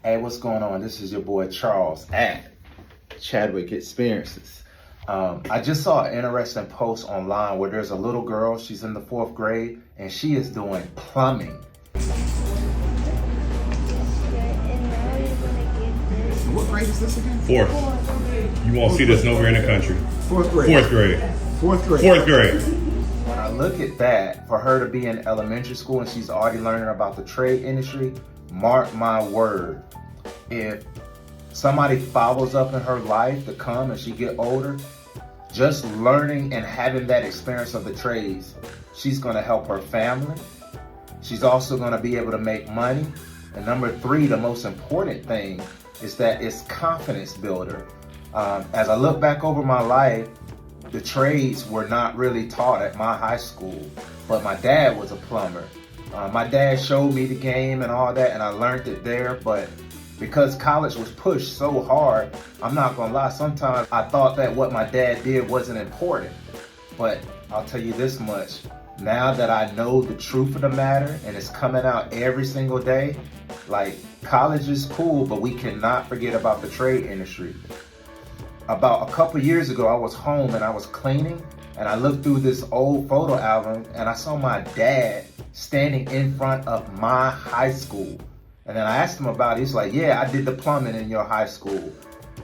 Hey, what's going on? This is your boy Charles at Chadwick Experiences. I just saw an interesting post online where there's a little girl, she's in the 4th grade, and she is doing plumbing. What grade is this again? 4th. You won't see this nowhere in the country. 4th grade. 4th grade. 4th grade. 4th grade. When I look at that, for her to be in elementary school and she's already learning about the trade industry, mark my word, if somebody follows up in her life to come and she get older, just learning and having that experience of the trades, she's gonna help her family. She's also gonna be able to make money. And number 3, the most important thing is that it's confidence builder. As I look back over my life, the trades were not really taught at my high school, but my dad was a plumber. My dad showed me the game and all that, and I learned it there, but because college was pushed so hard, I'm not gonna lie, sometimes I thought that what my dad did wasn't important. But I'll tell you this much, now that I know the truth of the matter and it's coming out every single day, like, college is cool, but we cannot forget about the trade industry. About a couple years ago, I was home and I was cleaning, and I looked through this old photo album and I saw my dad standing in front of my high school. And then I asked him about it. He's like, yeah, I did the plumbing in your high school.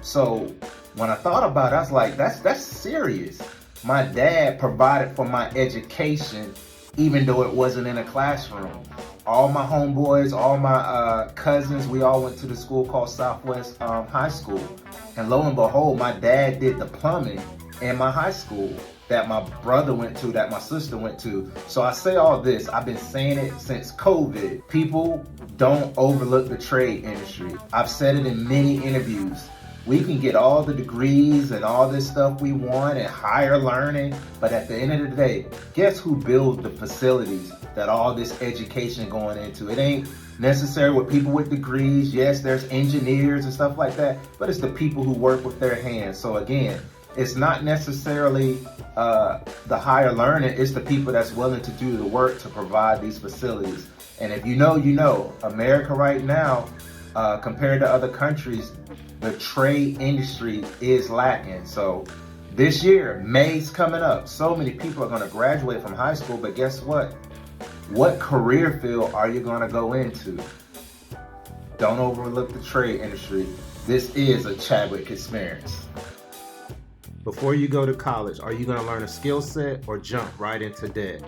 So when I thought about it, I was like, that's serious. My dad provided for my education, even though it wasn't in a classroom. All my homeboys, all my cousins, we all went to the school called Southwest High School. And lo and behold, my dad did the plumbing in my high school that my brother went to, that my sister went to. So I say all this, I've been saying it since COVID. People don't overlook the trade industry. I've said it in many interviews. We can get all the degrees and all this stuff we want and higher learning, but at the end of the day, guess who builds the facilities that all this education going into? It ain't necessary with people with degrees. Yes, there's engineers and stuff like that, but it's the people who work with their hands. So again, it's not necessarily the higher learning, it's the people that's willing to do the work to provide these facilities. And if you know, you know, America right now, compared to other countries, the trade industry is lacking. So this year, May's coming up. So many people are gonna graduate from high school, but guess what? What career field are you gonna go into? Don't overlook the trade industry. This is a Chadwick experience. Before you go to college, are you gonna learn a skill set or jump right into debt?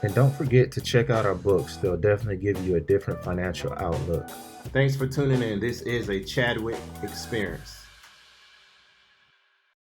And don't forget to check out our books. They'll definitely give you a different financial outlook. Thanks for tuning in. This is a Chadwick experience.